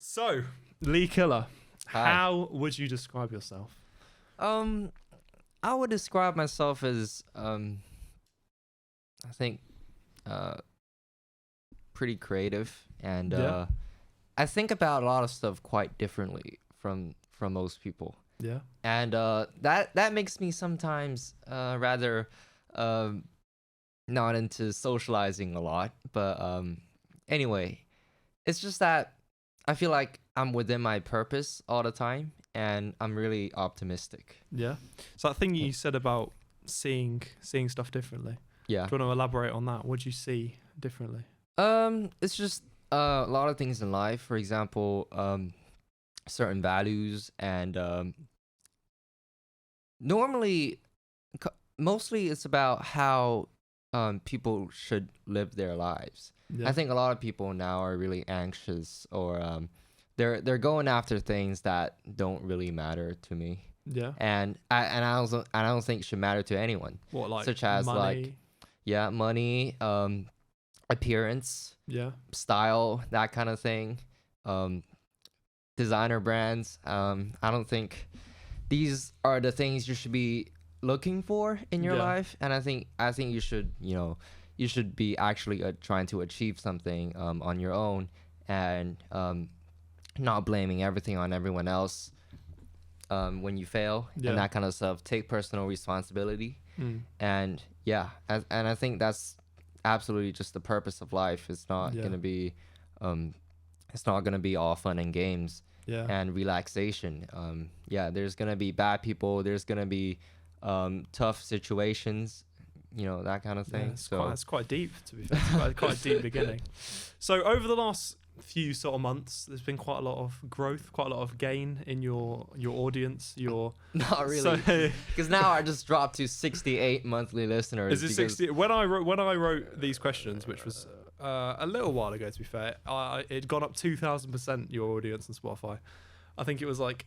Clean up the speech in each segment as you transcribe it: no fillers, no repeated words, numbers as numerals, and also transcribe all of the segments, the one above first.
So, Lee Qiller, Hi. how would you describe yourself? I would describe myself as I think pretty creative, and Yeah. I think about a lot of stuff quite differently from most people, Yeah. and that makes me sometimes rather um not into socializing a lot. But anyway, it's just that I feel like I'm within my purpose all the time, and I'm really optimistic. Yeah. So that thing you said about seeing stuff differently. Yeah. Do you want to elaborate on that? What do you see differently? It's just a lot of things in life. For example, certain values, and normally, mostly it's about how people should live their lives. Yeah. I think a lot of people now are really anxious, or they're going after things that don't really matter to me, Yeah. and I don't think should matter to anyone. What, like Such as money? money, appearance, Yeah. style, that kind of thing, designer brands. I don't think these are the things you should be looking for in your Yeah. life, and I think you should you should be actually trying to achieve something on your own, and not blaming everything on everyone else when you fail, Yeah. and that kind of stuff. Take personal responsibility, Mm. and and I think that's absolutely just the purpose of life. It's not Yeah. gonna be it's not gonna be all fun and games Yeah. and relaxation. There's gonna be bad people, there's gonna be tough situations, that kind of thing. Yeah, it's quite deep, to be fair. It's quite a deep beginning. So over the last few sort of months, there's been quite a lot of growth, quite a lot of gain in your audience. Not really, because now I just dropped to 68 monthly listeners. Is it 60? When I wrote these questions, which was a little while ago, to be fair, it gone up 2,000% your audience on Spotify. I think it was like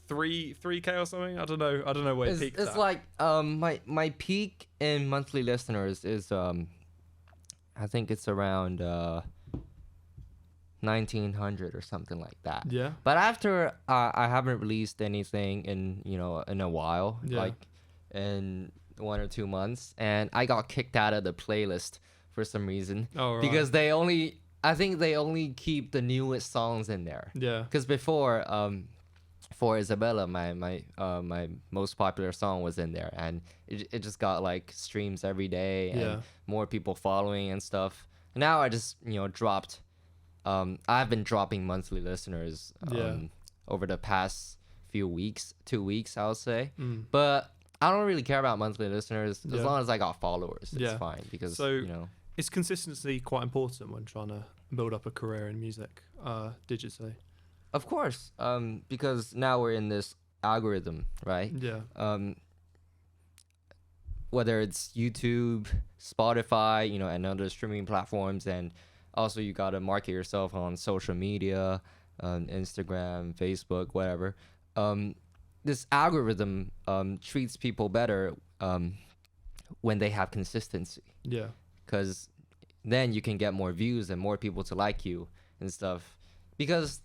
3K or something. I don't know where it peaked It's at. like my peak in monthly listeners is I think it's around 1,900 or something like that. Yeah. But after I haven't released anything in a while, Yeah. like in 1 or 2 months, and I got kicked out of the playlist for some reason, Oh, right. because I think they only keep the newest songs in there. Yeah. Because before, for Isabella, my most popular song was in there, and it just got like streams every day, and Yeah. more people following and stuff. Now I just dropped. I've been dropping monthly listeners Yeah. over the past few weeks, 2 weeks, I would say. Mm. But I don't really care about monthly listeners as Yeah. long as I got followers. It's Yeah. fine, because So- Is consistency quite important when trying to build up a career in music, digitally? of course, because now we're in this algorithm, right? Yeah. Whether it's YouTube, Spotify, and other streaming platforms, and also you gotta market yourself on social media, Instagram, Facebook, whatever. This algorithm treats people better when they have consistency, Yeah. because then you can get more views and more people to like you and stuff. Because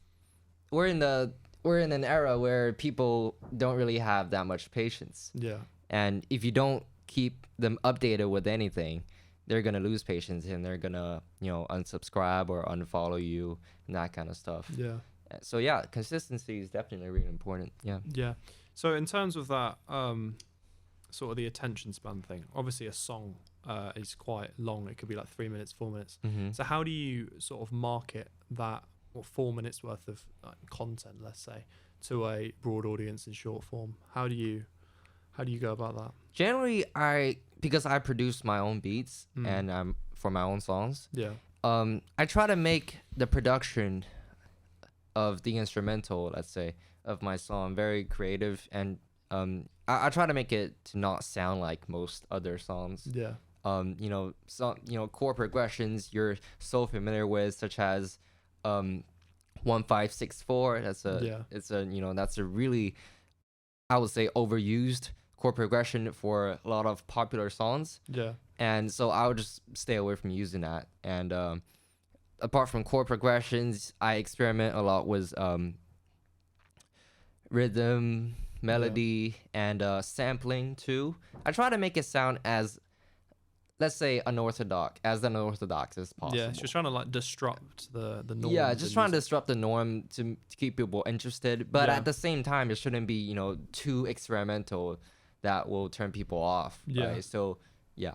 we're in an era where people don't really have that much patience, Yeah. and if you don't keep them updated with anything, they're gonna lose patience, and they're gonna unsubscribe or unfollow you, and that kind of stuff. Yeah. So yeah, consistency is definitely really important. Yeah. Yeah. So in terms of that, sort of the attention span thing, obviously a song is quite long. It could be like 3 minutes, 4 minutes. Mm-hmm. So how do you sort of market that 4 minutes worth of content, let's say, to a broad audience in short form? How do you go about that? Generally, because I produce my own beats and for my own songs, Yeah. I try to make the production of the instrumental, let's say, of my song very creative, and I try to make it to not sound like most other songs. Yeah. Chord progressions you're so familiar with, such as 1-5-6-4. That's a really, I would say, overused chord progression for a lot of popular songs. Yeah. And so I would just stay away from using that. And apart from chord progressions, I experiment a lot with rhythm, melody, and sampling too. I try to make it sound as, let's say, unorthodox as possible. Yeah, she's trying to like disrupt the norm. Yeah, just trying to disrupt the norm to keep people interested, but Yeah. at the same time, it shouldn't be too experimental that will turn people off. Yeah. Right? So yeah.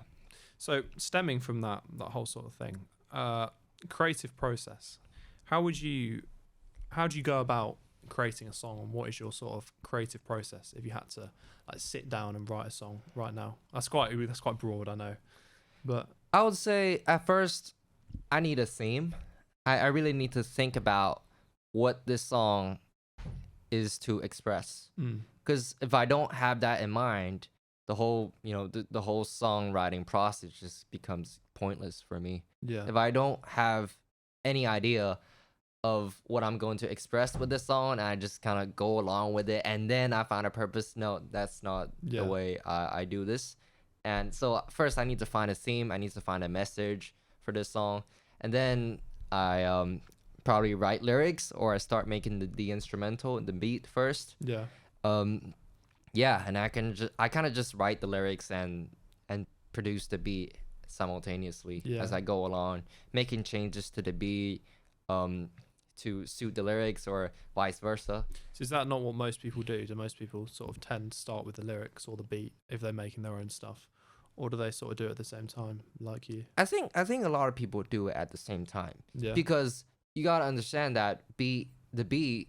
So stemming from that whole sort of thing, creative process. How do you go about creating a song, and what is your sort of creative process if you had to like sit down and write a song right now? That's quite broad, I know, but I would say at first, I need a theme. I really need to think about what this song is to express. Because if I don't have that in mind, the whole the whole songwriting process just becomes pointless for me. yeah, If I don't have any idea of what I'm going to express with this song, and I just kind of go along with it, and then I find a purpose. No, that's not Yeah. the way I do this. And so first I need to find a theme. I need to find a message for this song, and then I probably write lyrics, or I start making the instrumental, the beat first. yeah, Yeah, and I kind of just write the lyrics and produce the beat simultaneously Yeah. as I go along, making changes to the beat to suit the lyrics or vice versa. So is that not what most people do? Do most people sort of tend to start with the lyrics or the beat if they're making their own stuff, or do they sort of do it at the same time, like you? I think a lot of people do it at the same time. Yeah, Because you gotta understand that the beat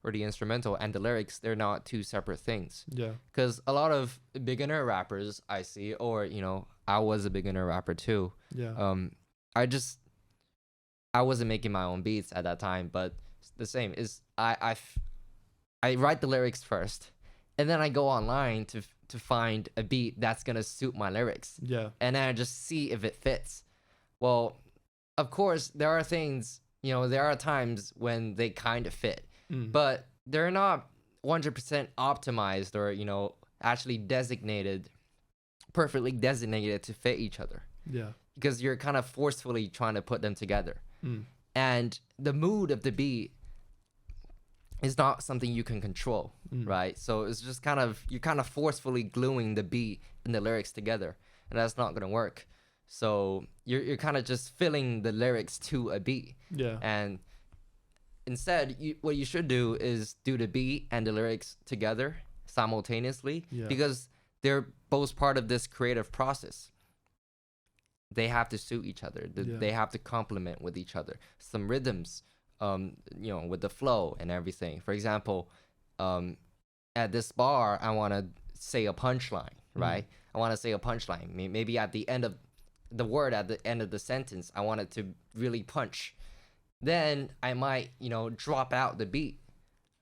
or the instrumental and the lyrics, they're not two separate things. yeah, Because a lot of beginner rappers I see, or I was a beginner rapper too. yeah, I wasn't making my own beats at that time, but the same is I write the lyrics first, and then I go online to find a beat that's gonna suit my lyrics, yeah, and then I just see if it fits. Well, of course, there are things, there are times when they kind of fit, but they're not 100% optimized or actually perfectly designated to fit each other, yeah, because you're kind of forcefully trying to put them together. And the mood of the beat is not something you can control, right? So it's just you're kind of forcefully gluing the beat and the lyrics together, and that's not gonna work. So you're kind of just filling the lyrics to a beat, yeah, and instead, what you should do is do the beat and the lyrics together simultaneously, Yeah. because they're both part of this creative process. They have to suit each other. Yeah. They have to complement with each other. Some rhythms, with the flow and everything. For example, at this bar, I want to say a punchline, right? I want to say a punchline. Maybe at the end of the word, at the end of the sentence, I want it to really punch. Then I might, drop out the beat,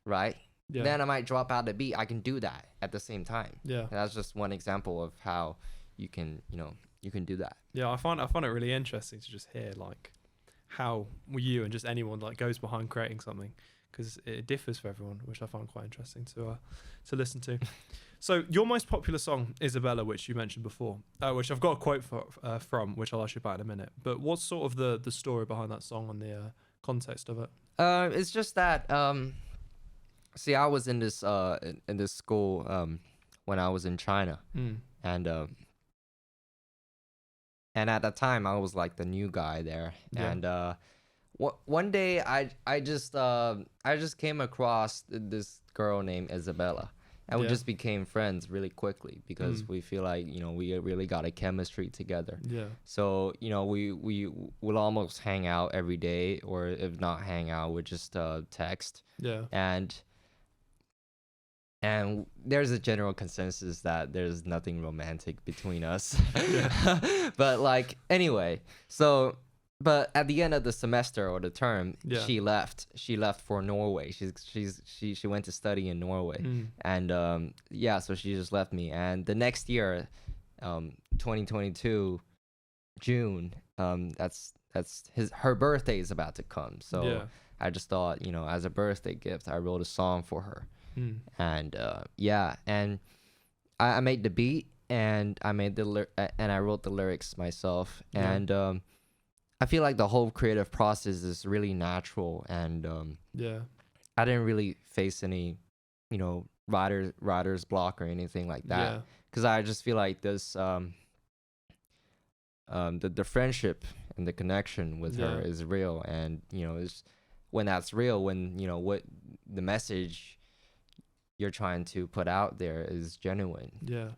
right? Yeah. Then I might drop out the beat. I can do that at the same time. Yeah. And that's just one example of how you can do that. Yeah, I find it really interesting to just hear like how you and just anyone like goes behind creating something, because it differs for everyone, which I find quite interesting to listen to. So your most popular song, Isabella, which you mentioned before, which I've got a quote from, which I'll ask you about in a minute. But what's sort of the story behind that song and the context of it? It's just that see, I was in this school when I was in China, and at that time I was like the new guy there. Yeah. And one day I just came across this girl named Isabella, and we Yeah. just became friends really quickly, because we feel like we really got a chemistry together. Yeah. So we will almost hang out every day, or if not hang out, we just text. Yeah. And there's a general consensus that there's nothing romantic between us. But like, anyway, but at the end of the semester or the term, Yeah. she left for Norway. She went to study in Norway. And so she just left me. And the next year, 2022 June, her birthday is about to come. So Yeah. I just thought, as a birthday gift, I wrote a song for her. And and I made the beat, and I made and I wrote the lyrics myself. Yeah. And I feel like the whole creative process is really natural, and Yeah. I didn't really face any, writer's block or anything like that. Yeah. Because I just feel like this, the friendship and the connection with her Yeah. is real, and it's when that's real, when what the message you're trying to put out there is genuine. Yeah.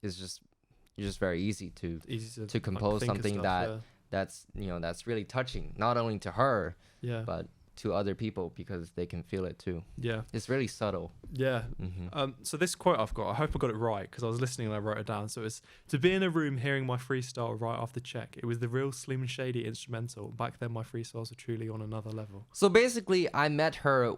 It's just very easy to Easy to like, compose think of something stuff, that's that's really touching, not only to her yeah. but to other people, because they can feel it too. Yeah. It's really subtle. Yeah. So this quote I've got, I hope I got it right because I was listening and I wrote it down. So it's to be in a room hearing my freestyle right after check. It was the real Slim Shady instrumental. Back then, my freestyles were truly on another level. So basically, I met her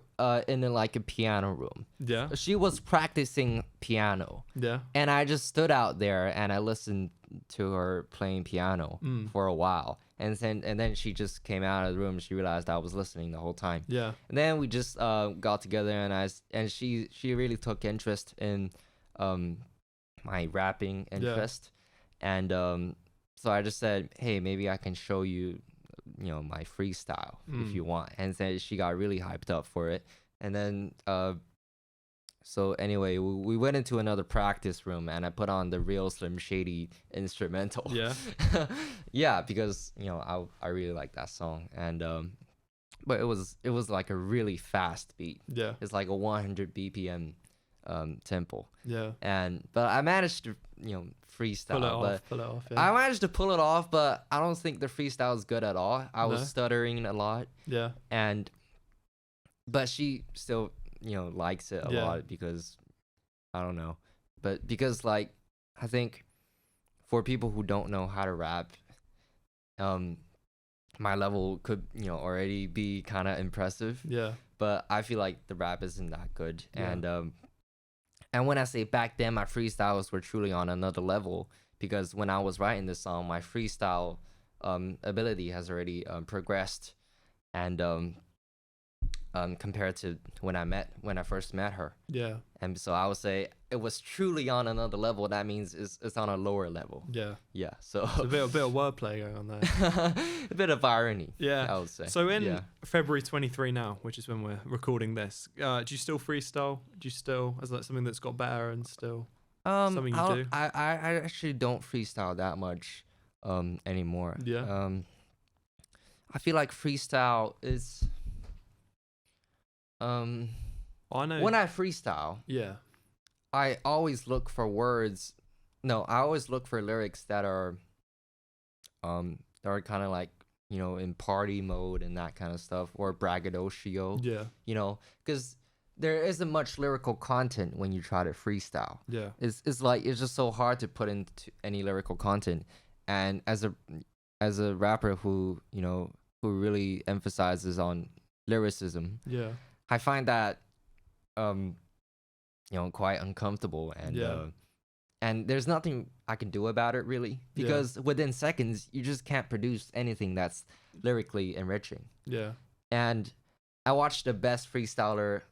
in like a piano room. Yeah. She was practicing piano, Yeah. and I just stood out there and I listened to her playing piano for a while, and then she just came out of the room. She realized I was listening the whole time. Yeah. And then we just got together, and she really took interest in my rapping interest, and so I just said, hey, maybe I can show you, my freestyle if you want. And then she got really hyped up for it, and then so anyway, we went into another practice room, and I put on the real Slim Shady instrumental. Yeah. Yeah, because I really like that song, and but it was like a really fast beat. Yeah. It's like a 100 BPM tempo, Yeah. but I managed to freestyle, Pull it off. I Yeah. managed to pull it off, but I don't think the freestyle is good at all. I was No? stuttering a lot, Yeah. but she still likes it a Yeah. lot, because I don't know, but because like I think for people who don't know how to rap, my level could already be kind of impressive, Yeah. but I feel like the rap isn't that good. Yeah. And when I say back then, my freestyles were truly on another level, because when I was writing this song, my freestyle ability has already progressed, and compared to when I first met her. Yeah. And so I would say it was truly on another level. That means it's on a lower level. Yeah. Yeah. So A bit of wordplay going on there. a bit of irony. Yeah. I would say. So in Yeah. February 23 now, which is when we're recording this, do you still freestyle? Do you still, is that something that's got better and still something you do? I actually don't freestyle that much anymore. Yeah. I feel like freestyle is I know. when I freestyle, Yeah. I always look for words. No, I always look for lyrics that are kind of like, in party mode and that kind of stuff, or braggadocio, Yeah. Because there isn't much lyrical content when you try to freestyle. Yeah. It's like it's just so hard to put into any lyrical content. And as a rapper who really emphasizes on lyricism, Yeah. I find that quite uncomfortable, and there's nothing I can do about it really, because within seconds you just can't produce anything that's lyrically enriching. Yeah. And I watched the best freestyler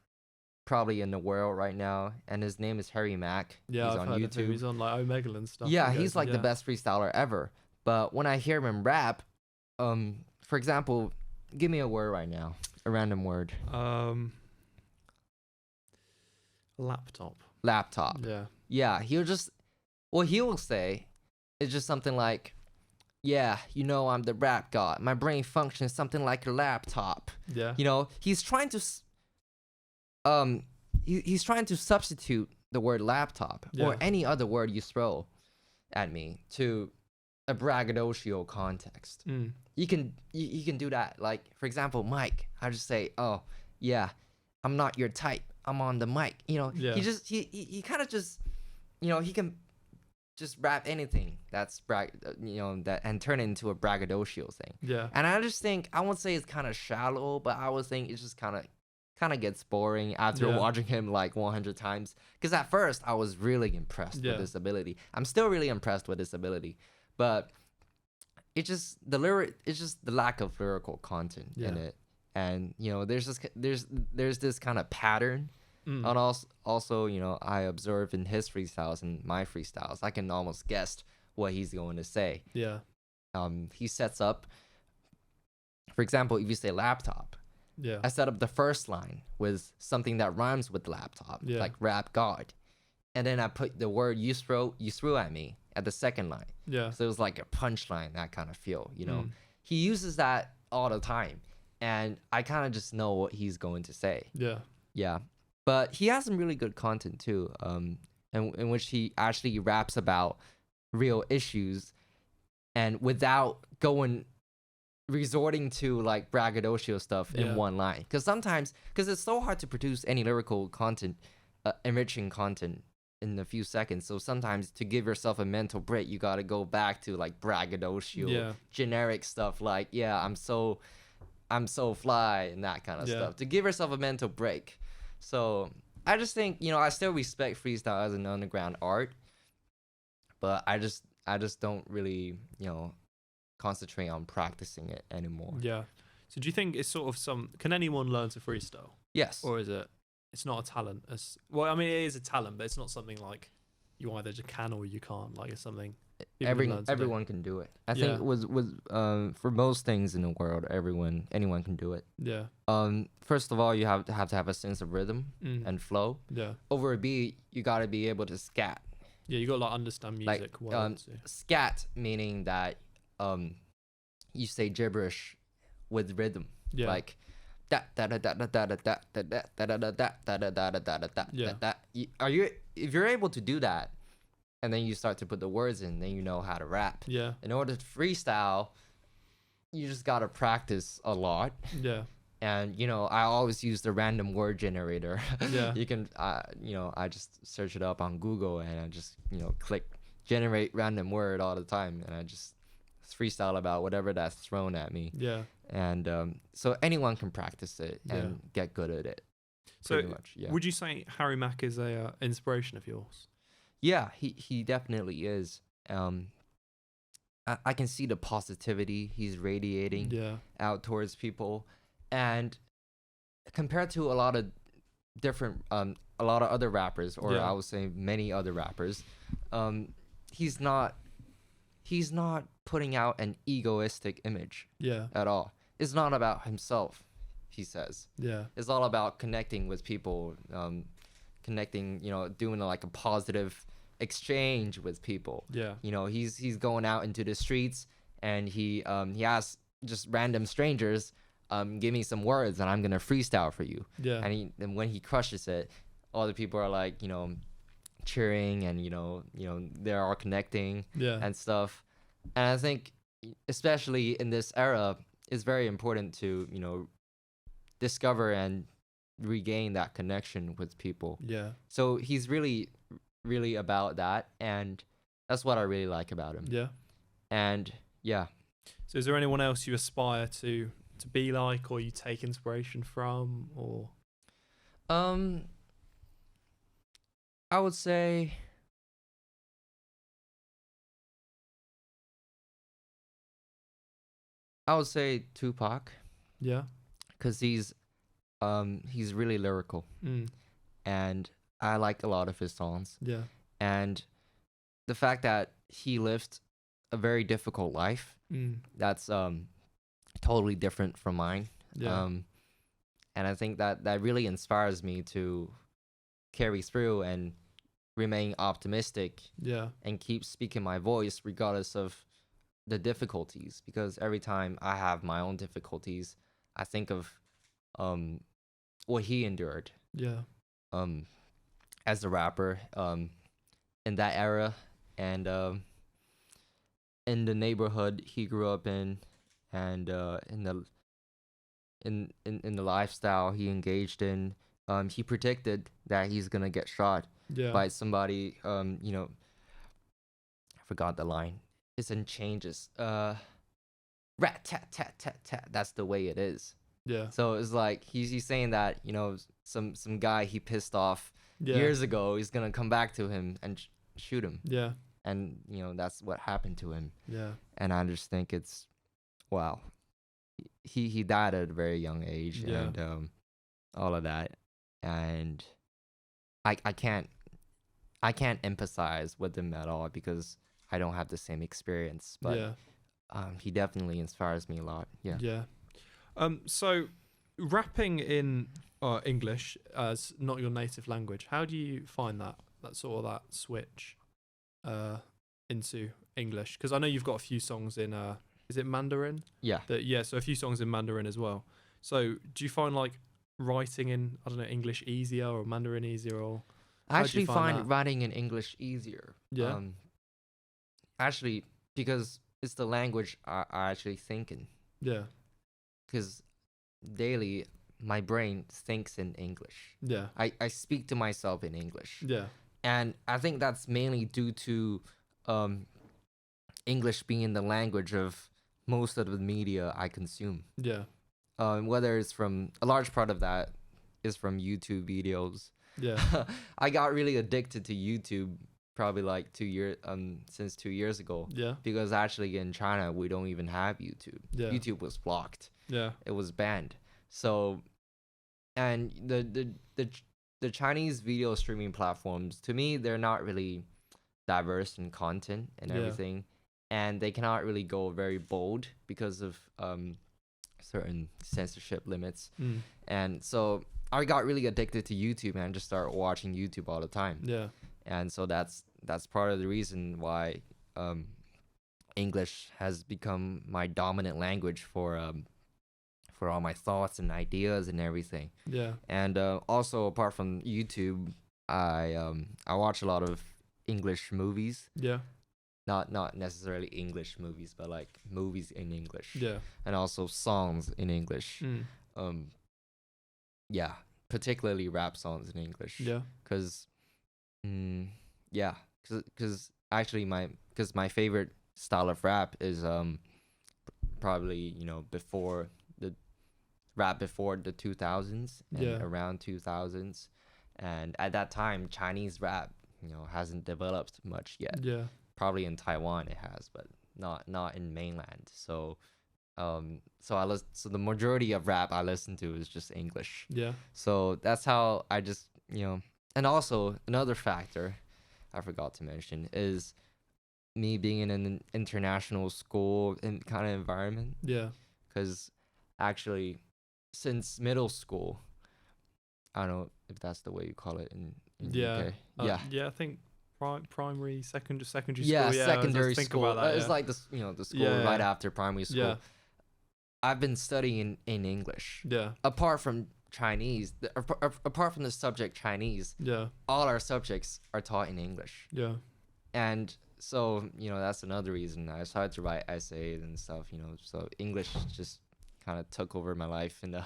probably in the world right now, and his name is Harry Mack. Yeah. He's I've on heard of him. YouTube. He's on like Omegle and stuff. Yeah, He he's goes- like the best freestyler ever. But when I hear him rap, for example, give me a word right now, a random word. Laptop. Laptop. Yeah. Yeah, he will say is just something like, yeah, I'm the rap god. My brain functions something like a laptop. Yeah. He's trying to he's trying to substitute the word laptop or Yeah. any other word you throw at me to a braggadocio context. You can do that. Like, for example, Mike, I just say, oh yeah, I'm not your type, I'm on the mic. Yeah. He kind of just he can just rap anything that's that and turn it into a braggadocio thing. Yeah. And I just think, I won't say it's kind of shallow, but I would think it just kind of gets boring after Yeah. watching him like 100 times. Because at first I was really impressed Yeah. with his ability. I'm still really impressed with his ability, but it's just the lack of lyrical content in Yeah. it. And there's this kind of pattern. And also, I observe in his freestyles and my freestyles, I can almost guess what he's going to say. Yeah. he sets up, for example, if you say laptop, Yeah. I set up the first line with something that rhymes with laptop, Yeah. like rap god. And then I put the word you threw at me at the second line. Yeah. So it was like a punchline, that kind of feel, you know. Mm. He uses that all the time. And I kind of just know what he's going to say. Yeah. Yeah. But he has some really good content too, in which he actually raps about real issues and without resorting to like braggadocio stuff Yeah. in one line. Because it's so hard to produce any lyrical content, enriching content in a few seconds. So sometimes to give yourself a mental break, you got to go back to like braggadocio, Yeah. generic stuff like, yeah, I'm so fly and that kind of Yeah. stuff to give yourself a mental break. So I just think, I still respect freestyle as an underground art, but I just don't really, concentrate on practicing it anymore. Yeah. So do you think it's sort of can anyone learn to freestyle? Yes. Or is it's not a talent? Well, I mean, it is a talent, but it's not something like you either just can or you can't. Like it's something everyone can do it. I think for most things in the world, anyone can do it. Yeah. First of all, you have to have a sense of rhythm and flow. Yeah. Over a beat, you got to be able to scat. Yeah, you got to like understand music. Scat meaning that you say gibberish with rhythm. Yeah. Like that da da da da da da da da da da da da da da da da da. Yeah. If you're able to do that, and then you start to put the words in, then you know how to rap. Yeah. In order to freestyle, you just gotta practice a lot. Yeah. And I always use the random word generator. Yeah. You can, I just search it up on Google and I just, click generate random word all the time, and I just freestyle about whatever that's thrown at me. Yeah. And so anyone can practice it and get good at it. So much, yeah. Would you say Harry Mack is a inspiration of yours? Yeah, he definitely is. I can see the positivity he's radiating out towards people, and compared to a lot of other rappers, or I would say many other rappers, he's not putting out an egoistic image at all. It's not about himself, he says. Yeah. It's all about connecting with people, connecting, doing like a positive exchange with people. Yeah. He's going out into the streets and he asks just random strangers, give me some words and I'm gonna freestyle for you. Yeah. And when he crushes it, all the people are like, cheering and they're all connecting and stuff. And I think especially in this era, it's very important to discover and regain that connection with people. Yeah. So he's really about that, and that's what I really like about him. Yeah. And yeah. So is there anyone else you aspire to be like, or you take inspiration from, or I would say Tupac. Yeah. Cuz he's really lyrical. And I like a lot of his songs. Yeah. And the fact that he lived a very difficult life, that's totally different from mine. Yeah. And I think that really inspires me to carry through and remain optimistic. Yeah. And keep speaking my voice regardless of the difficulties, because every time I have my own difficulties, I think of what he endured. Yeah. As a rapper, in that era, and in the neighborhood he grew up in, and in the lifestyle he engaged in, he predicted that he's gonna get shot by somebody. I forgot the line. It's in changes. Rat tat tat tat tat. That's the way it is. Yeah. So it's like he's saying that some guy he pissed off years ago is gonna come back to him and shoot him. Yeah. And that's what happened to him. Yeah. And I just think it's wow. He died at a very young age, and all of that, and I can't empathize with him at all because I don't have the same experience. But He definitely inspires me a lot. Yeah. Yeah. So rapping in English as not your native language, how do you find that sort of that switch uh, into English? Because I know you've got a few songs in is it Mandarin? Yeah. So a few songs in Mandarin as well. So do you find like writing in, I don't know, English easier or Mandarin easier, or I how do you actually find find that? writing in English easier. Yeah. Actually, because it's the language I actually think in. Yeah. Because daily, my brain thinks in English. Yeah. I speak to myself in English. Yeah. And I think that's mainly due to um, English being the language of most of the media I consume. Yeah. Whether it's from a large part of that is from YouTube videos. Yeah. I got really addicted to YouTube probably like 2 years since 2 years ago, Yeah. because actually in China we don't even have YouTube. Yeah. YouTube was blocked. Yeah. It was banned. So, and the Chinese video streaming platforms, to me, they're not really diverse in content and Yeah. everything, and they cannot really go very bold because of certain censorship limits. Mm. And so I got really addicted to YouTube and just started watching YouTube all the time. Yeah. And so that's part of the reason why English has become my dominant language for all my thoughts and ideas and everything. Yeah. And also, apart from YouTube, I watch a lot of English movies. Yeah. Not necessarily English movies, but like movies in English. Yeah. And also songs in English. Mm. Yeah, particularly rap songs in English. Yeah. Cause, cause actually my favorite style of rap is probably before the rap before the 2000s and Yeah. around 2000s, and at that time Chinese rap hasn't developed much yet. Yeah. Probably in Taiwan it has, but not in mainland. So so the majority of rap I listen to is just English. Yeah. So that's how I just and also another factor I forgot to mention is me being in an international school and kind of environment, Yeah. because actually since middle school, I don't know if that's the way you call it in Yeah. UK. Yeah. Yeah. I think primary, secondary school. Yeah, Yeah. secondary think school. about that, It's yeah. like the school Yeah, right yeah. after primary school. Yeah. I've been studying in English. Yeah. Apart from Chinese, apart from the subject Chinese, Yeah. all our subjects are taught in English. Yeah. And so, that's another reason I started to write essays and stuff, so English just kind of took over my life in a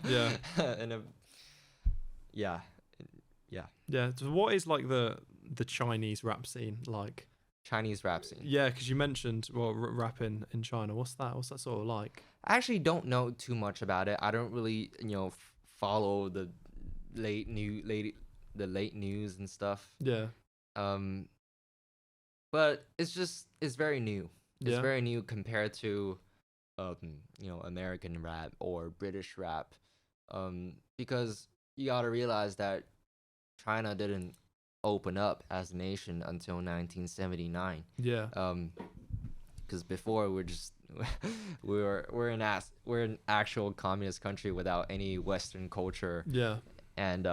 Yeah. in a yeah. Yeah. So what is like the Chinese rap scene like? Chinese rap scene. Yeah, because you mentioned rap in China. What's that? What's that sort of like? I actually don't know too much about it. I don't really, follow the late news and stuff. Yeah. But it's very new. It's Yeah. very new compared to American rap or British rap. Because you got to realize that China didn't open up as a nation until 1979. Yeah. Because before we're just we're an actual communist country without any Western culture. Yeah. And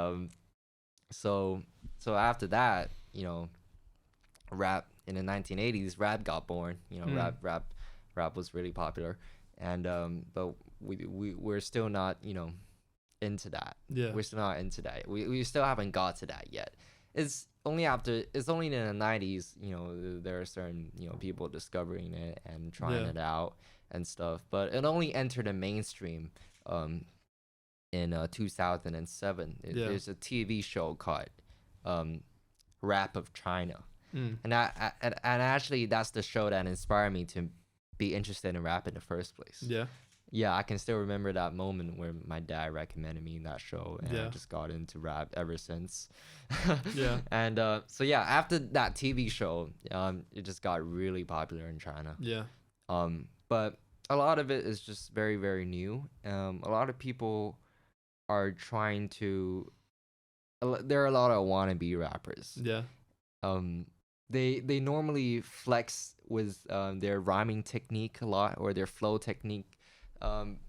so after that, rap in the 1980s, rap got born. Rap was really popular, and but we're still not into that. Yeah. We're still not into that. We still haven't got to that yet. It's only in the 90s, there are certain people discovering it and trying it out and stuff, but it only entered the mainstream in 2007. There's a TV show called Rap of China. And actually that's the show that inspired me to be interested in rap in the first place. Yeah, I can still remember that moment where my dad recommended me that show, and I just got into rap ever since. Yeah. And so yeah, after that TV show, it just got really popular in China. Yeah. But a lot of it is just very, very new. A lot of people are trying to. There are a lot of wannabe rappers. Yeah. they normally flex with their rhyming technique a lot, or their flow technique. Um,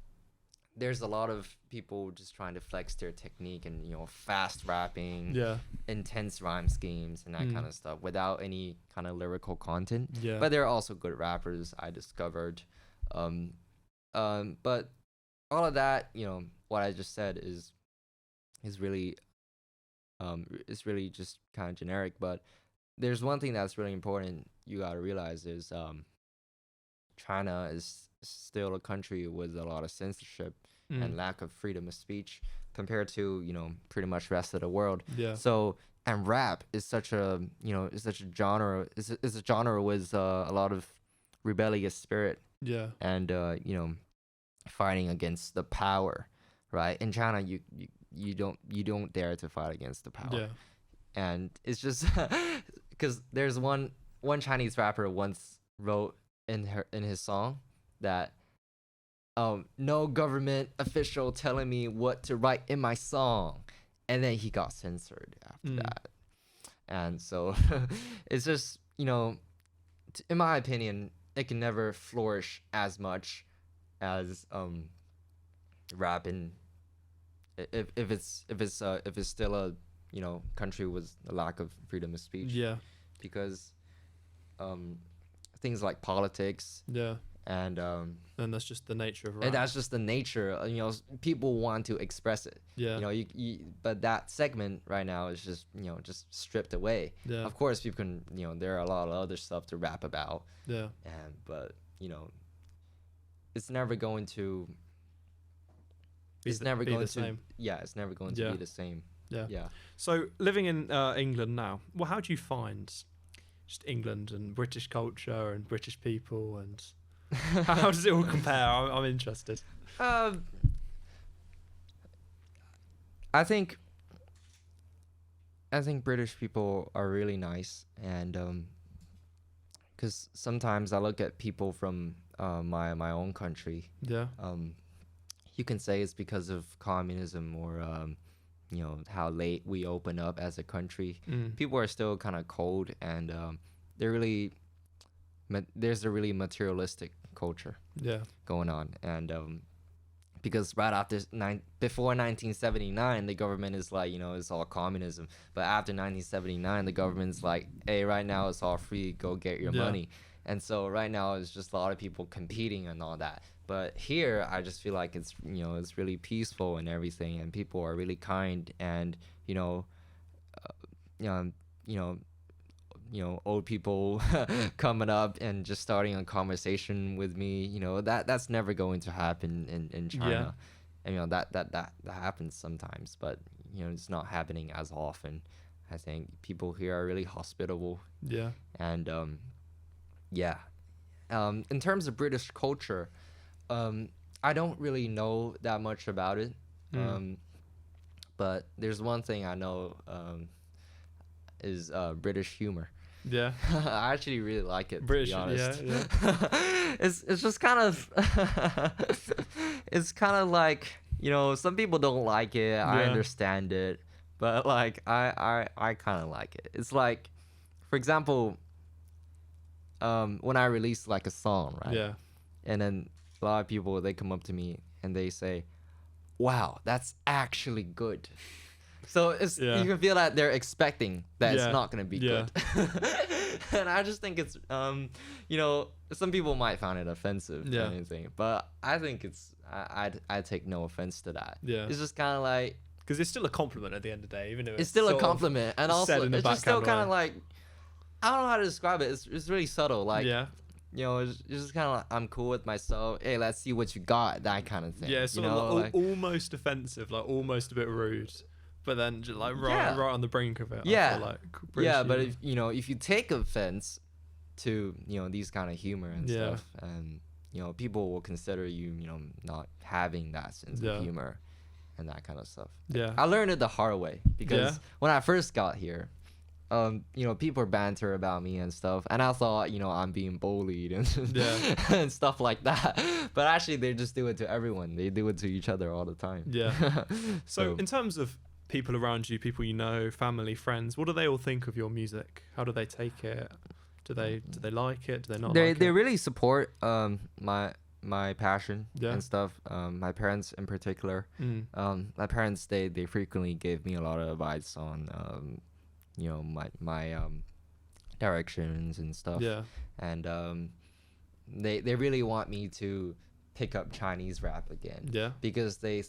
there's a lot of people just trying to flex their technique and, fast rapping, Yeah. intense rhyme schemes and that kind of stuff without any kind of lyrical content. Yeah. But there are also good rappers I discovered. But all of that, what I just said is really just kind of generic. But there's one thing that's really important you got to realize is China is still a country with a lot of censorship and lack of freedom of speech compared to, pretty much rest of the world. Yeah. So, and rap is such a, is such a genre, is a genre with a lot of rebellious spirit Yeah. and, fighting against the power, right? In China, you don't dare to fight against the power. Yeah. And it's just because there's one Chinese rapper once wrote in his song that no government official telling me what to write in my song, and then he got censored after that. And so it's just, in my opinion, it can never flourish as much as rap in if it's still a country with a lack of freedom of speech. Yeah. Because things like politics. Yeah. And that's just the nature of rap. and that's just the nature. People want to express it. Yeah. But that segment right now is just just stripped away. Yeah. Of course, people can there are a lot of other stuff to rap about. Yeah. But it's never going to. It's never be going the to. same. Yeah, it's never going to be the same. Yeah. Yeah. So living in England now, well, how do you find just England and British culture and British people, and how does it all compare? I'm interested. I think British people are really nice, and because sometimes I look at people from my own country. Yeah. You can say it's because of communism or how late we open up as a country. People are still kind of cold, and there's a really materialistic culture going on, and because right after before 1979, the government is like, it's all communism, but after 1979, the government's like, hey, right now it's all free, go get your money. And so right now it's just a lot of people competing and all that. But here, I just feel like it's it's really peaceful and everything, and people are really kind, and old people coming up and just starting a conversation with me. That's never going to happen in China. And that happens sometimes, but it's not happening as often. I think people here are really hospitable. Yeah. And in terms of British culture, I don't really know that much about it. But there's one thing I know is British humor. Yeah. I actually really like it, British, to be honest. yeah. It's just kind of it's kind of like, some people don't like it. I understand it, but like I kind of like it. It's like, for example, when I release like a song, right? Yeah. And then a lot of people, they come up to me and they say, "Wow, that's actually good." So you can feel that they're expecting that it's not gonna be good. And I just think it's some people might find it offensive or anything, but I think I take no offense to that. Yeah. It's just kind of like, because it's still a compliment at the end of the day, even though it's still a compliment, and also it's just still kind of like, like, I don't know how to describe it. It's really subtle, like it's just kind of like, I'm cool with myself. Hey, let's see what you got, that kind of thing. Yeah, it's sort of like almost offensive, like almost a bit rude, but then just like right on the brink of it. Yeah, I feel like but if you take offense to these kind of humor and stuff, and people will consider you not having that sense of humor and that kind of stuff. Yeah, I learned it the hard way, because when I first got here, people banter about me and stuff, and I thought, I'm being bullied and and stuff like that. But actually, they just do it to everyone. They do it to each other all the time. Yeah. So in terms of people around you, people you know, family, friends, what do they all think of your music? How do they take it? Do they like it? Do they not like They it? really support my passion Yeah. and stuff. My parents in particular. Mm. My parents they frequently give me a lot of advice on my directions and stuff. Yeah. And they really want me to pick up Chinese rap again. Yeah. Because they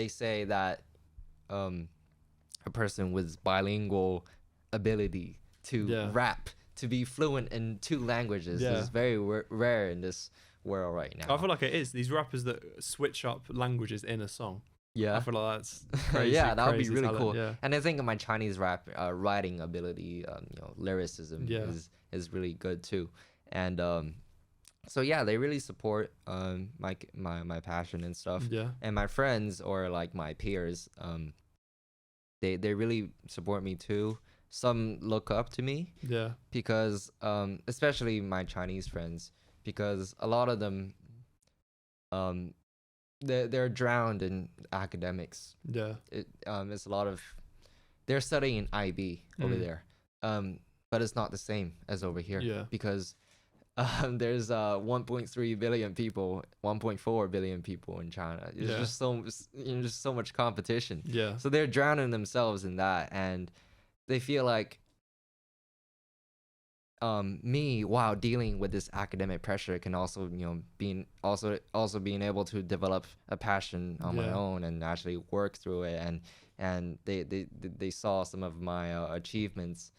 say that a person with bilingual ability to rap, to be fluent in two languages is very rare in this world right now. I feel like it is. These rappers that switch up languages in a song. Yeah. I feel like that's crazy. Yeah, that would be crazy really talent, cool. Yeah. And I think my Chinese rap writing ability, lyricism is really good too. And so yeah, they really support my passion and stuff. Yeah. And my friends or like my peers, they really support me too. Some look up to me Yeah. because especially my Chinese friends, because a lot of them they're drowned in academics. Yeah. It's a lot of they're studying in IB over there. But it's not the same as over here. Yeah. Because there's 1.3 billion people, 1.4 billion people in China. There's just so much competition. Yeah. So they're drowning themselves in that, and they feel like me, while dealing with this academic pressure, can also being able to develop a passion on my own and actually work through it, and they saw some of my achievements,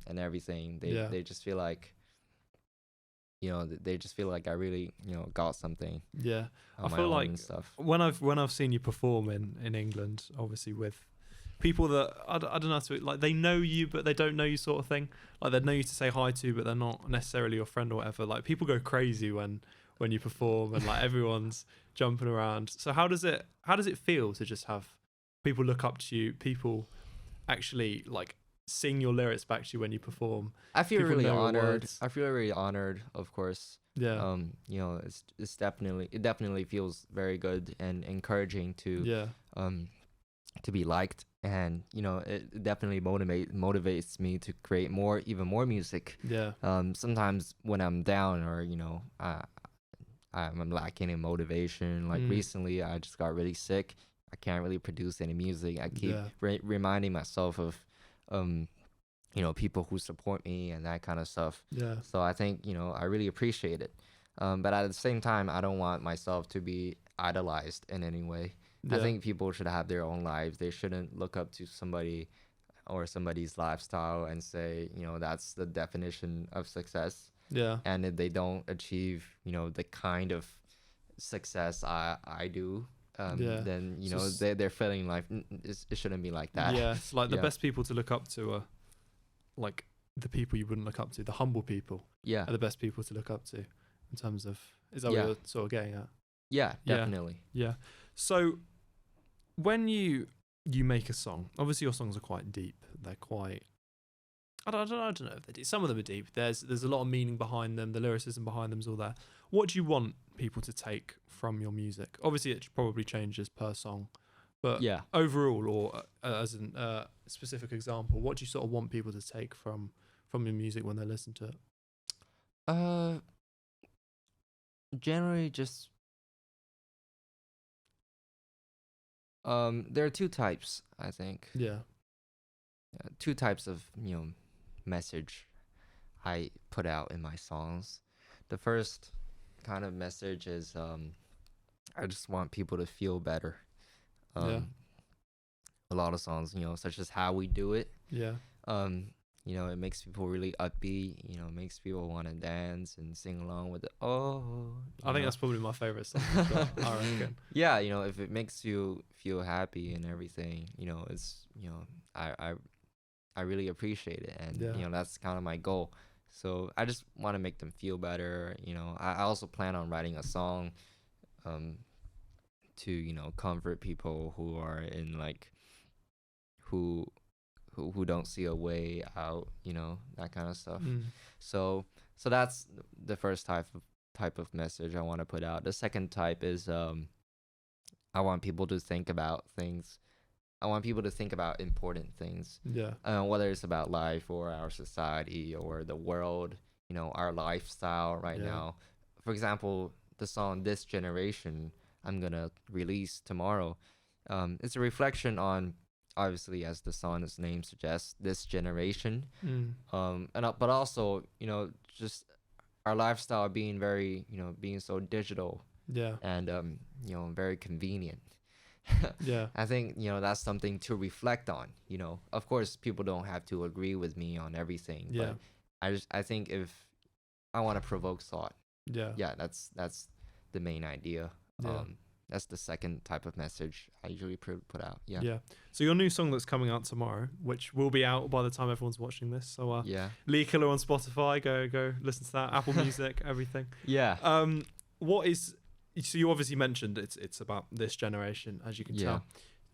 and everything. They just feel like I really got something. Yeah. On I my feel own like and stuff. when I've seen you perform in England, obviously with people that I don't know how to, like, they know you but they don't know you, sort of thing. Like, they know you to say hi to, but they're not necessarily your friend or whatever. Like, people go crazy when you perform, and like everyone's jumping around. So how does it feel to just have people look up to you, people actually like sing your lyrics back to you when you perform? I feel People really know your honored. words. I feel really honored, of course. Yeah. It's definitely feels very good and encouraging to be liked, and it definitely motivates me to create even more music. Yeah. Sometimes when I'm down, or I'm lacking in motivation, like recently I just got really sick. I can't really produce any music. I keep reminding myself of people who support me and that kind of stuff. Yeah. So I think I really appreciate it, but at the same time I don't want myself to be idolized in any way. I think people should have their own lives. They shouldn't look up to somebody or somebody's lifestyle and say, that's the definition of success. Yeah. And if they don't achieve, the kind of success I do, then, they're feeling like it shouldn't be like that. Yeah. It's like the best people to look up to are like the people you wouldn't look up to. The humble people are the best people to look up to in terms of, is that what you're sort of getting at? Yeah, definitely. Yeah. So when you make a song, obviously your songs are quite deep. They're quite, I don't know if they're deep. Some of them are deep. There's a lot of meaning behind them. The lyricism behind them is all there. What do you want people to take from your music? Obviously it probably changes per song, but overall, or as a specific example, what do you sort of want people to take from your music when they listen to it? Generally just there are two types, I think. Yeah. Two types of message I put out in my songs. The first kind of message is I just want people to feel better. A lot of songs, such as How We Do It. Yeah. It makes people really upbeat, makes people want to dance and sing along with it. I think that's probably my favorite song as well, I reckon. Yeah, if it makes you feel happy and everything, it's I really appreciate it, and that's kind of my goal. So I just want to make them feel better. I also plan on writing a song to comfort people who are in like who don't see a way out, that kind of stuff. So that's the first type of message I want to put out. The second type is I want people to think about things. I want people to think about important things, Yeah. whether it's about life or our society or the world, our lifestyle right Yeah. now. For example, the song This Generation I'm going to release tomorrow. It's a reflection on, obviously, as the song's name suggests, this generation. But also, just our lifestyle being very, being so digital Yeah. and, very convenient. Yeah. I think, that's something to reflect on. Of course, people don't have to agree with me on everything, Yeah. but I think if I want to provoke thought, Yeah. that's the main idea. Yeah. That's the second type of message I usually put out. Yeah. Yeah. So your new song that's coming out tomorrow, which will be out by the time everyone's watching this. So Yeah. Qiller on Spotify, go listen to that. Apple Music, everything. Yeah. What is, so you obviously mentioned it's about this generation, as you can Yeah.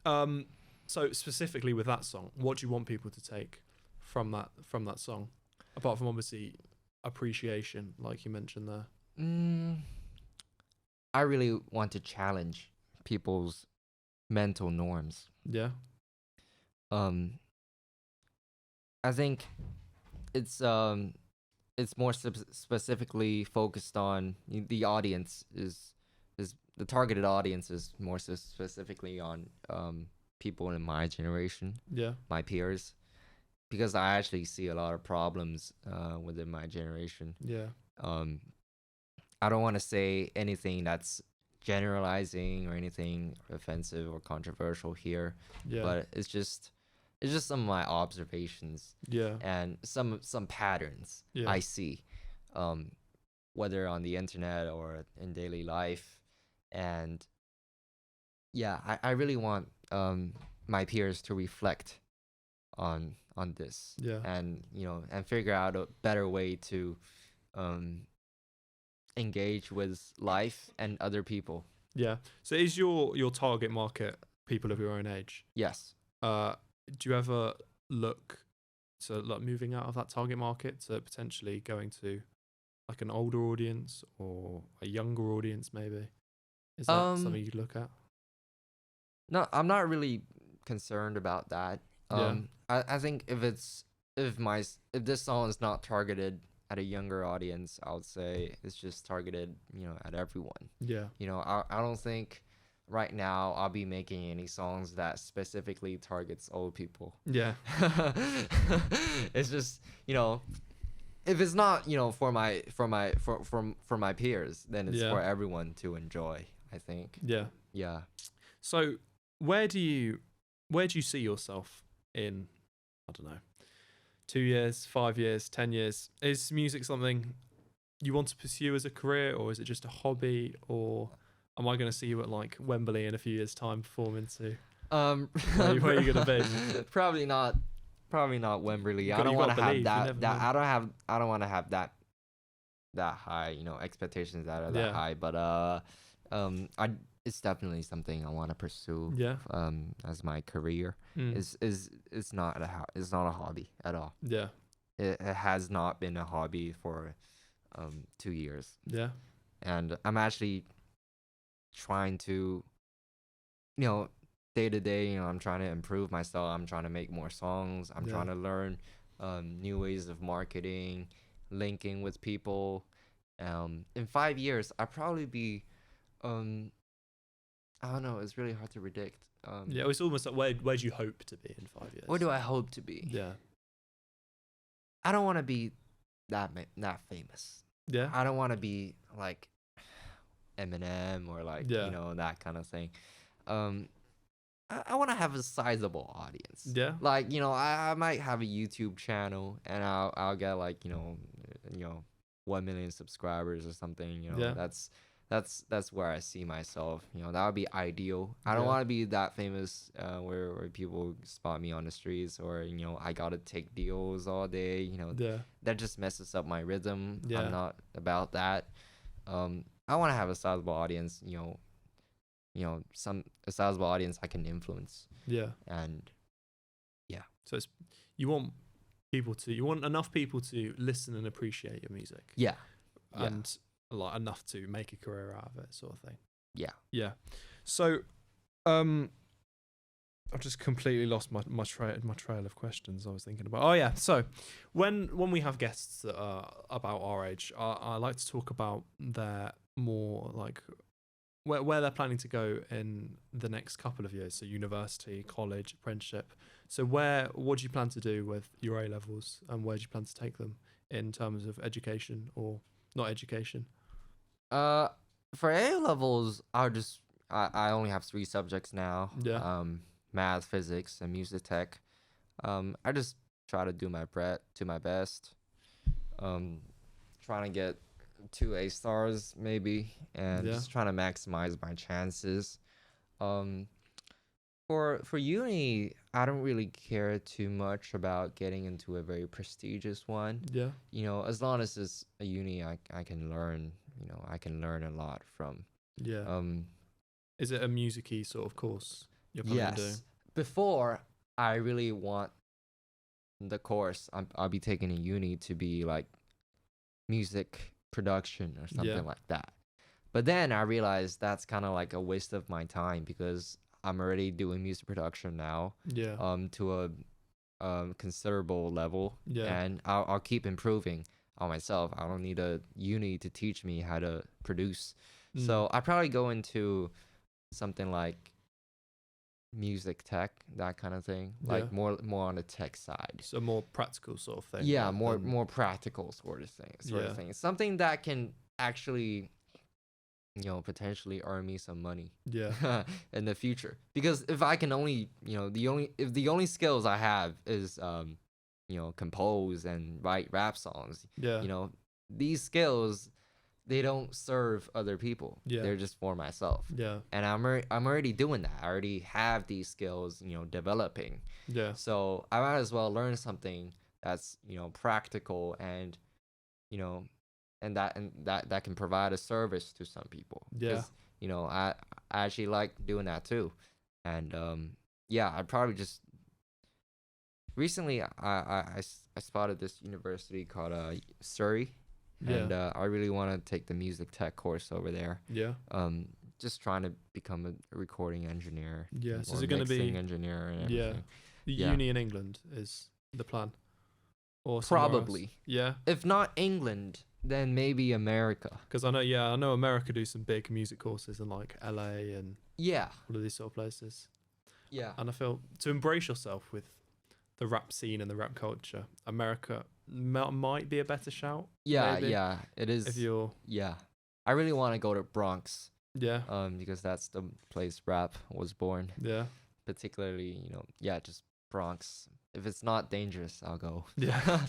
tell. So specifically with that song, what do you want people to take from that song? Apart from obviously appreciation, like you mentioned there. I really want to challenge people's mental norms. Yeah. I think it's more specifically focused on the audience is the targeted audience is more specifically on people in my generation, Yeah. my peers, because I actually see a lot of problems within my generation. Yeah. I don't want to say anything that's generalizing or anything offensive or controversial here, Yeah. but it's just some of my observations Yeah. and some patterns Yeah. I see, whether on the internet or in daily life. And yeah, I really want my peers to reflect on this, Yeah. and and figure out a better way to engage with life and other people. Yeah. So is your target market people of your own age? Yes. Do you ever look to like moving out of that target market to potentially going to like an older audience or a younger audience maybe? Is that something you'd look at? No, I'm not really concerned about that. Yeah. I think if this song is not targeted at a younger audience, I would say it's just targeted, at everyone. Yeah. I don't think right now I'll be making any songs that specifically targets old people. Yeah. It's just, if it's not, for my peers, then it's Yeah. for everyone to enjoy, I think. Yeah. Yeah. So where do you see yourself in, I don't know, 2 years, 5 years, 10 years? Is music something you want to pursue as a career, or is it just a hobby, or am I going to see you at like Wembley in a few years' time performing to where are you gonna be? Probably not Wembley. I don't You want gotta to have believe, you never that. know. I don't want to have that high, expectations that are that Yeah. high. But it's definitely something I want to pursue. Yeah. As my career. It's not a hobby at all. Yeah. It has not been a hobby for 2 years, Yeah. and I'm actually trying to, day to day, I'm trying to improve myself. I'm trying to make more songs. I'm Yeah. trying to learn new ways of marketing, linking with people. In 5 years, I'll probably be, I don't know. It's really hard to predict. Yeah, it's almost like where do you hope to be in 5 years? Where do I hope to be? Yeah. I don't want to be that famous. Yeah. I don't want to be like Eminem or like Yeah. that kind of thing. I want to have a sizable audience. Yeah. Like I might have a YouTube channel and I'll get like 1 million subscribers or something. Yeah. That's where I see myself. That would be ideal. I don't Yeah. want to be that famous where people spot me on the streets, or I gotta take deals all day. Yeah. That just messes up my rhythm. Yeah. I'm not about that. I want to have a sizable audience. A sizable audience I can influence. Yeah. And So it's you want enough people to listen and appreciate your music. yeah. And like enough to make a career out of it, sort of thing. Yeah. Yeah. So I've just completely lost my trail of questions I was thinking about. Oh yeah, so when we have guests that are about our age, I like to talk about their more like where they're planning to go in the next couple of years. So university, college, apprenticeship. So what do you plan to do with your A levels, and where do you plan to take them in terms of education or not education? Uh, for A levels, I only have 3 subjects now. Yeah, Math, physics, and music tech. I just try to do my best. Um, trying to get 2 A stars maybe, and yeah, just trying to maximize my chances. Um, for uni, I don't really care too much about getting into a very prestigious one. yeah, As long as it's a uni I can learn, I can learn a lot from. yeah. Um, Is it a musicy sort of course you're planning on doing? yes. Before, I really want the course I'll be taking in uni to be like music production or something Yeah, like that. But then I realized that's kind of like a waste of my time because I'm already doing music production now, yeah, to a considerable level, yeah, and I'll keep improving on myself. I don't need a uni to teach me how to produce. mm, So I probably go into something like music tech, that kind of thing, yeah. like more on the tech side. So more practical sort of thing. Yeah, rather more than, more practical sort yeah, of thing. Something that can actually, potentially earn me some money yeah, in the future. Because if I can only, the only skills I have is compose and write rap songs, yeah, you know, these skills, they don't serve other people. yeah, They're just for myself. yeah, And I'm already doing that. I already have these skills, developing. yeah, So I might as well learn something that's, practical and, you know, and that can provide a service to some people. yeah, Because, I actually like doing that too. And yeah, I probably just recently I spotted this university called Surrey, yeah, and I really want to take the music tech course over there. yeah, Um, just trying to become a recording engineer yeah. So or is it going to mixing be, engineer and yeah, everything. the Yeah, uni in England is the plan, or somewhere else? probably. Yeah, If not England, then maybe America. because I know America do some big music courses in like LA and Yeah, all of these sort of places. yeah, And I feel to embrace yourself with the rap scene and the rap culture, America might be a better shout. yeah, Maybe yeah. It is. if you're, Yeah, I really want to go to Bronx, yeah, because that's the place rap was born. yeah, Particularly, yeah, just Bronx. If it's not dangerous, I'll go. yeah,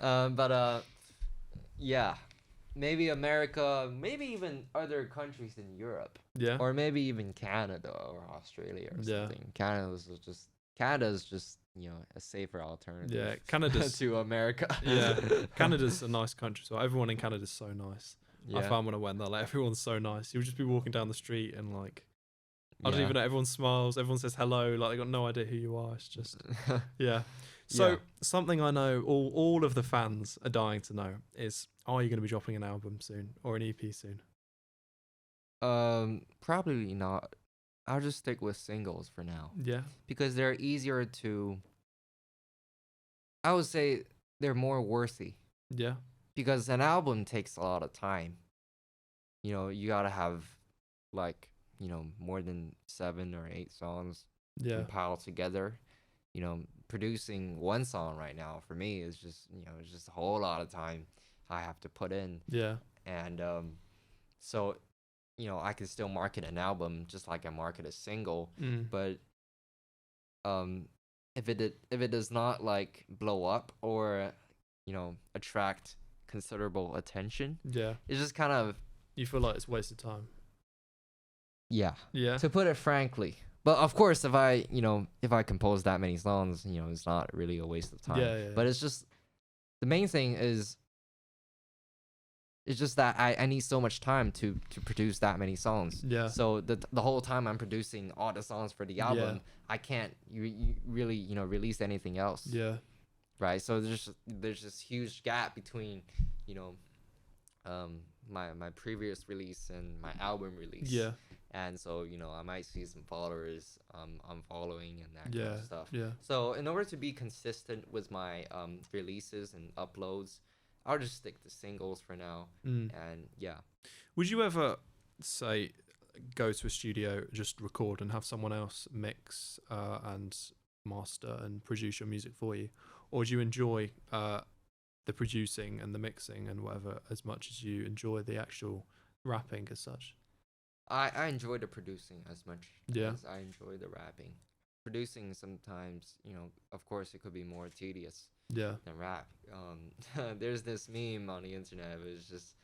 But yeah, maybe America, maybe even other countries in Europe, yeah, or maybe even Canada or Australia or yeah, something. Canada's just a safer alternative. yeah. Canada's to America. yeah, Canada's a nice country. So everyone in Canada's so nice. I Yeah. found when I went there, like everyone's so nice. You'll just be walking down the street and like I don't Yeah. even know. Everyone smiles. Everyone says hello. Like they got no idea who you are. It's just yeah. So Yeah. something I know all of the fans are dying to know is: are you going to be dropping an album soon or an EP soon? Probably not. I'll just stick with singles for now Yeah, because they're easier to. I would say they're more worthy yeah, because an album takes a lot of time. You gotta have like more than 7 or 8 songs yeah, compiled together. Producing one song right now for me is just it's just a whole lot of time I have to put in, yeah, and so I can still market an album just like I market a single, mm, but um if it does not like blow up or attract considerable attention, yeah. it's just kind of You feel like it's wasted time. yeah, Yeah, to put it frankly. But of course, if I compose that many songs, it's not really a waste of time. yeah. But it's just the main thing is it's just that I need so much time to produce that many songs. yeah, So the whole time I'm producing all the songs for the album, I can't you really release anything else, yeah, right? So there's this huge gap between my previous release and my album release. yeah, and so I might see some followers I'm following and that kind Yeah. of stuff. Yeah. So in order to be consistent with my releases and uploads, I'll just stick to singles for now. And yeah. Would you ever say go to a studio, just record and have someone else mix and master and produce your music for you, or do you enjoy the producing and the mixing and whatever as much as you enjoy the actual rapping as such? I enjoy the producing as much Yeah. as I enjoy the rapping. Producing sometimes, of course, it could be more tedious Yeah. than rap. There's this meme on the internet. It was just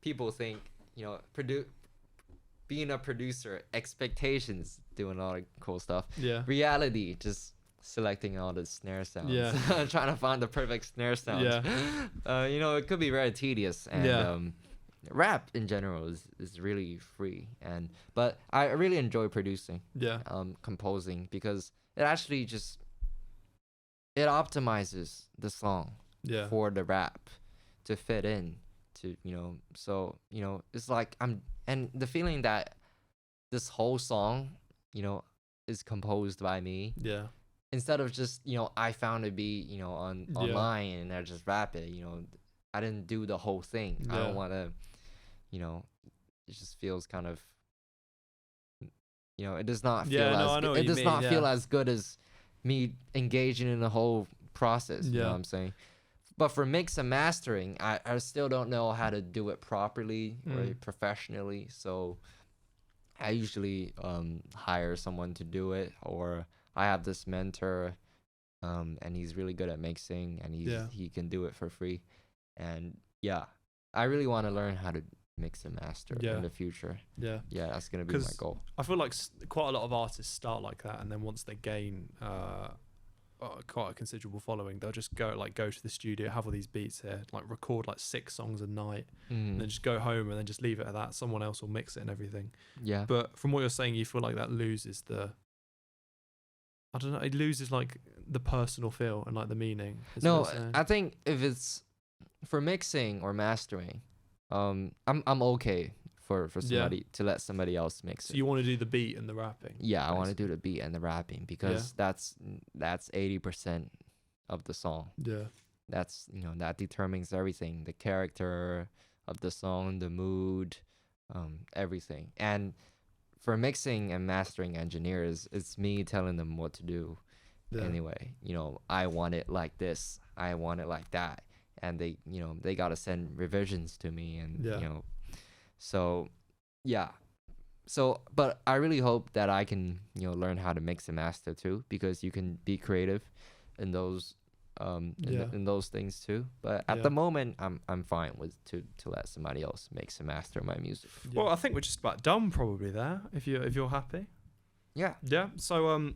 people think, being a producer, expectations, doing all the cool stuff. Yeah. Reality, just selecting all the snare sounds. Yeah. Trying to find the perfect snare sounds. Yeah. It could be very tedious. And Yeah. Rap in general is really free. But I really enjoy producing, Yeah. composing, because it actually just it optimizes the song Yeah. for the rap to fit in to so it's like and the feeling that this whole song is composed by me, Yeah. instead of just I found a beat online and I just rap it. I didn't do the whole thing. I Yeah. don't want to it just feels kind of it does not feel Yeah, no, I as know good. what It you does mean, not feel yeah. as good as me engaging in the whole process. You know Yeah. what I'm saying? But for mix and mastering, I still don't know how to do it properly or professionally. So I usually hire someone to do it, or I have this mentor, and he's really good at mixing, and he can do it for free. And yeah, I really want to learn how to mix and master Yeah. in the future. Yeah. Yeah, that's gonna be my 'Cause goal. I feel like quite a lot of artists start like that, and then once they gain quite a considerable following, they'll just go to the studio, have all these beats here, like record like 6 songs a night, and then just go home and then just leave it at that. Someone else will mix it and everything. Yeah. But from what you're saying, you feel like that loses I don't know, it loses like the personal feel and like the meaning. is what No, you're saying. I think if it's for mixing or mastering, I'm okay for somebody to let somebody else mix So it. you want to do the beat and the rapping? Yeah, I want to basically. do the beat and the rapping, because that's 80% of the song. Yeah. That's that determines everything, the character of the song, the mood, everything. And for mixing and mastering engineers, it's me telling them what to do. Yeah. Anyway, I want it like this, I want it like that, and they got to send revisions to me. And Yeah. so yeah, so but I really hope that I can learn how to mix and master too, because you can be creative in those in those things too. But at the moment, I'm fine with to let somebody else mix and master my music. Well, I think we're just about done probably there. If you're happy. Yeah. Yeah. So of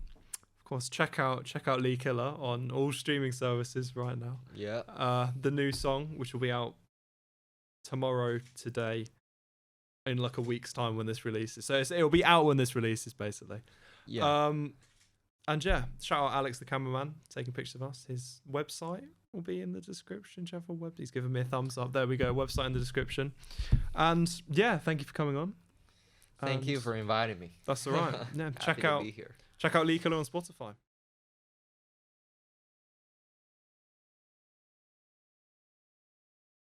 course check out Lee Qiller on all streaming services right now. Yeah. The new song, which will be out today, in like a week's time when this releases. So it'll be out when this releases, basically. Yeah. And yeah, shout out Alex the cameraman taking pictures of us. His website will be in the description. He's given me a thumbs up. There we go. Website in the description. And yeah, thank you for coming on. Thank you And for inviting me. That's all right. Yeah, Happy to be here. check out Lee Qiller on Spotify.